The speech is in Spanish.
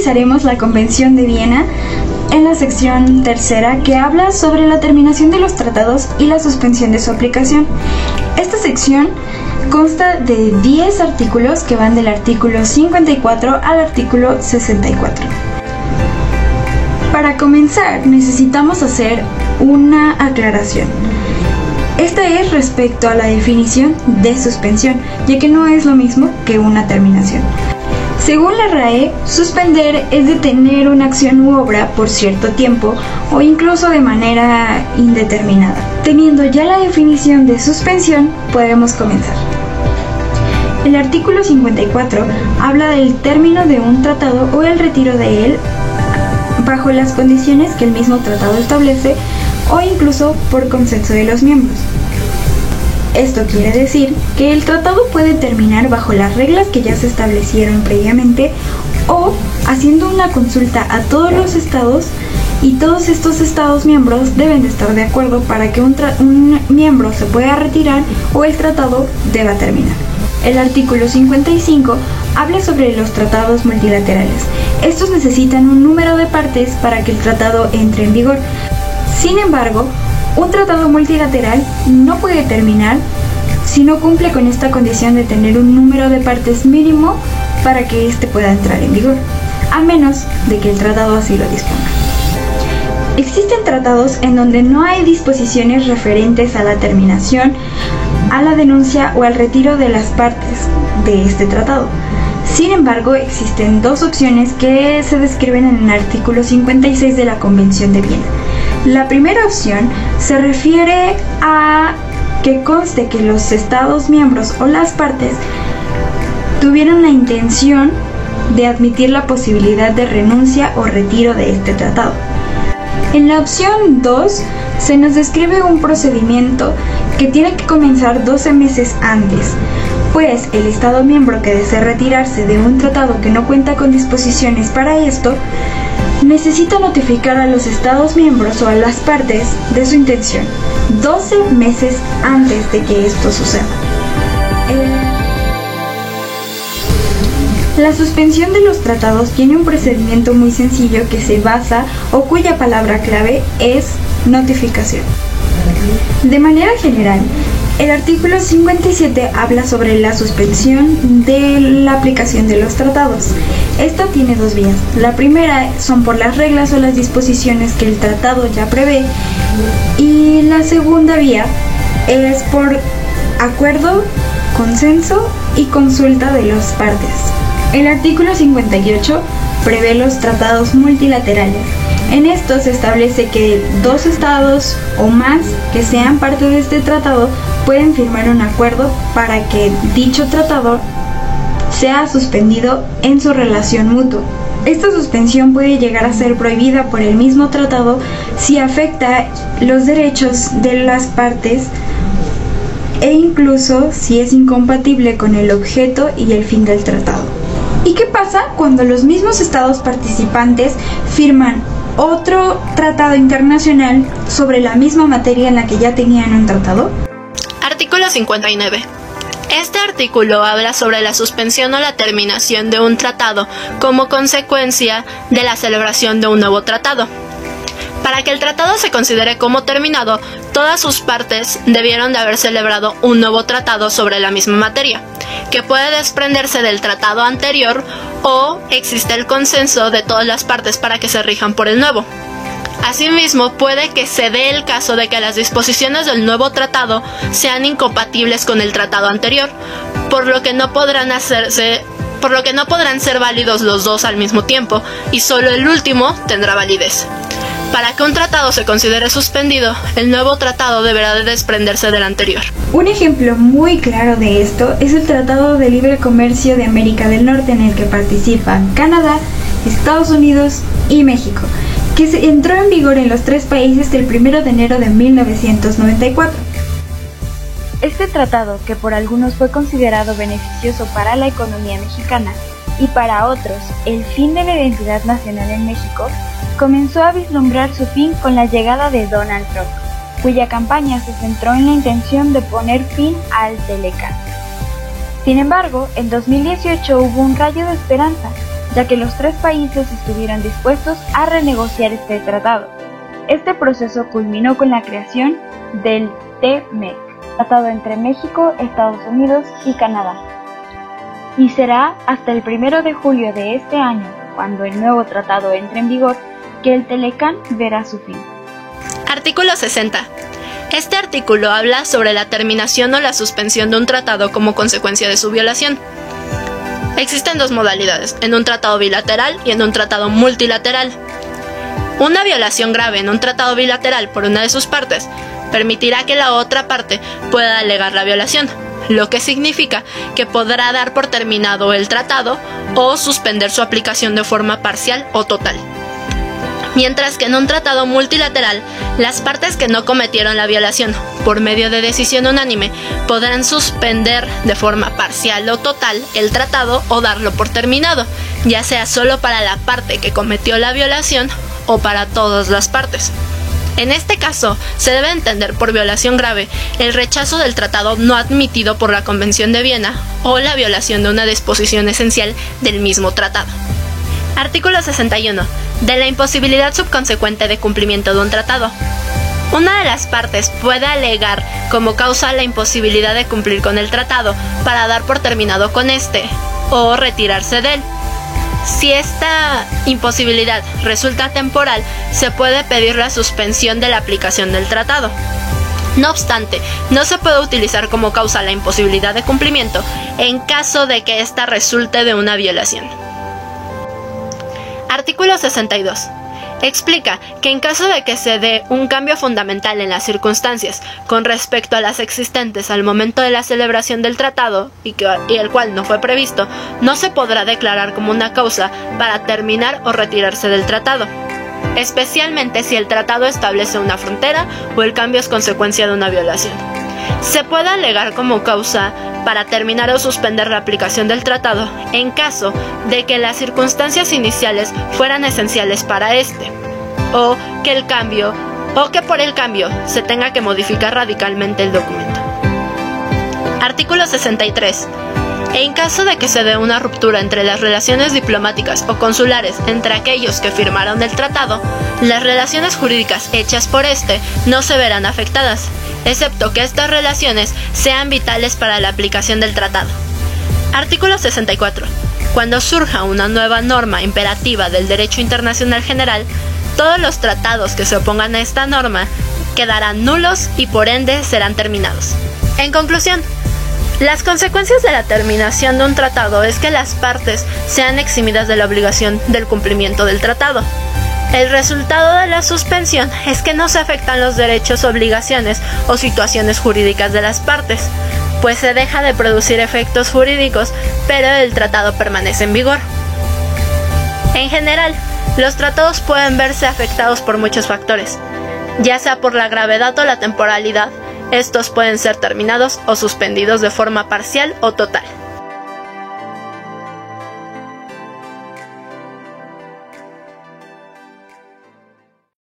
revisaremos la Convención de Viena en la sección tercera, que habla sobre la terminación de los tratados y la suspensión de su aplicación. Esta sección consta de 10 artículos que van del artículo 54 al artículo 64. Para comenzar, necesitamos hacer una aclaración. Esta es respecto a la definición de suspensión, ya que no es lo mismo que una terminación. Según la RAE, suspender es detener una acción u obra por cierto tiempo o incluso de manera indeterminada. Teniendo ya la definición de suspensión, podemos comenzar. El artículo 54 habla del término de un tratado o el retiro de él bajo las condiciones que el mismo tratado establece o incluso por consenso de los miembros. Esto quiere decir que el tratado puede terminar bajo las reglas que ya se establecieron previamente o haciendo una consulta a todos los estados, y todos estos estados miembros deben de estar de acuerdo para que un miembro se pueda retirar o el tratado deba terminar. El artículo 55 habla sobre los tratados multilaterales. Estos necesitan un número de partes para que el tratado entre en vigor. Sin embargo, un tratado multilateral no puede terminar si no cumple con esta condición de tener un número de partes mínimo para que éste pueda entrar en vigor, a menos de que el tratado así lo disponga. Existen tratados en donde no hay disposiciones referentes a la terminación, a la denuncia o al retiro de las partes de este tratado. Sin embargo, existen dos opciones que se describen en el artículo 56 de la Convención de Viena. La primera opción se refiere a que conste que los estados miembros o las partes tuvieron la intención de admitir la posibilidad de renuncia o retiro de este tratado. En la opción 2 se nos describe un procedimiento que tiene que comenzar 12 meses antes, pues el estado miembro que desea retirarse de un tratado que no cuenta con disposiciones para esto necesita notificar a los estados miembros o a las partes de su intención 12 meses antes de que esto suceda. La suspensión de los tratados tiene un procedimiento muy sencillo que se basa o cuya palabra clave es notificación. De manera general, el artículo 57 habla sobre la suspensión de la aplicación de los tratados. Esta tiene dos vías. La primera son por las reglas o las disposiciones que el tratado ya prevé, y la segunda vía es por acuerdo, consenso y consulta de las partes. El artículo 58 prevé los tratados multilaterales. En esto se establece que dos estados o más que sean parte de este tratado pueden firmar un acuerdo para que dicho tratado sea suspendido en su relación mutua. Esta suspensión puede llegar a ser prohibida por el mismo tratado si afecta los derechos de las partes e incluso si es incompatible con el objeto y el fin del tratado. ¿Y qué pasa cuando los mismos estados participantes firman otro tratado internacional sobre la misma materia en la que ya tenían un tratado? Artículo 59. Este artículo habla sobre la suspensión o la terminación de un tratado como consecuencia de la celebración de un nuevo tratado. Para que el tratado se considere como terminado, todas sus partes debieron de haber celebrado un nuevo tratado sobre la misma materia, que puede desprenderse del tratado anterior o existe el consenso de todas las partes para que se rijan por el nuevo. Asimismo, puede que se dé el caso de que las disposiciones del nuevo tratado sean incompatibles con el tratado anterior, por lo que no podrán ser válidos los dos al mismo tiempo, y solo el último tendrá validez. Para que un tratado se considere suspendido, el nuevo tratado deberá de desprenderse del anterior. Un ejemplo muy claro de esto es el Tratado de Libre Comercio de América del Norte, en el que participan Canadá, Estados Unidos y México, que entró en vigor en los tres países el 1 de enero de 1994. Este tratado, que por algunos fue considerado beneficioso para la economía mexicana y para otros el fin de la identidad nacional en México, comenzó a vislumbrar su fin con la llegada de Donald Trump, cuya campaña se centró en la intención de poner fin al Telecán. Sin embargo, en 2018 hubo un rayo de esperanza, ya que los tres países estuvieron dispuestos a renegociar este tratado. Este proceso culminó con la creación del TMEC, tratado entre México, Estados Unidos y Canadá. Y será hasta el 1 de julio de este año, cuando el nuevo tratado entre en vigor, que el Telecán verá su fin. Artículo 60. Este artículo habla sobre la terminación o la suspensión de un tratado como consecuencia de su violación. Existen dos modalidades, en un tratado bilateral y en un tratado multilateral. Una violación grave en un tratado bilateral por una de sus partes permitirá que la otra parte pueda alegar la violación, lo que significa que podrá dar por terminado el tratado o suspender su aplicación de forma parcial o total. Mientras que en un tratado multilateral, las partes que no cometieron la violación por medio de decisión unánime podrán suspender de forma parcial o total el tratado o darlo por terminado, ya sea solo para la parte que cometió la violación o para todas las partes. En este caso, se debe entender por violación grave el rechazo del tratado no admitido por la Convención de Viena o la violación de una disposición esencial del mismo tratado. Artículo 61. De la imposibilidad subconsecuente de cumplimiento de un tratado. Una de las partes puede alegar como causa la imposibilidad de cumplir con el tratado para dar por terminado con este o retirarse de él. Si esta imposibilidad resulta temporal, se puede pedir la suspensión de la aplicación del tratado. No obstante, no se puede utilizar como causa la imposibilidad de cumplimiento en caso de que ésta resulte de una violación. Artículo 62. Explica que en caso de que se dé un cambio fundamental en las circunstancias con respecto a las existentes al momento de la celebración del tratado y el cual no fue previsto, no se podrá declarar como una causa para terminar o retirarse del tratado, especialmente si el tratado establece una frontera o el cambio es consecuencia de una violación. Se puede alegar como causa para terminar o suspender la aplicación del tratado en caso de que las circunstancias iniciales fueran esenciales para este, o que por el cambio se tenga que modificar radicalmente el documento. Artículo 63. En caso de que se dé una ruptura entre las relaciones diplomáticas o consulares entre aquellos que firmaron el tratado, las relaciones jurídicas hechas por este no se verán afectadas, excepto que estas relaciones sean vitales para la aplicación del tratado. Artículo 64. Cuando surja una nueva norma imperativa del derecho internacional general, todos los tratados que se opongan a esta norma quedarán nulos y por ende serán terminados. En conclusión, las consecuencias de la terminación de un tratado es que las partes sean eximidas de la obligación del cumplimiento del tratado. El resultado de la suspensión es que no se afectan los derechos, obligaciones o situaciones jurídicas de las partes, pues se deja de producir efectos jurídicos, pero el tratado permanece en vigor. En general, los tratados pueden verse afectados por muchos factores, ya sea por la gravedad o la temporalidad. Estos pueden ser terminados o suspendidos de forma parcial o total.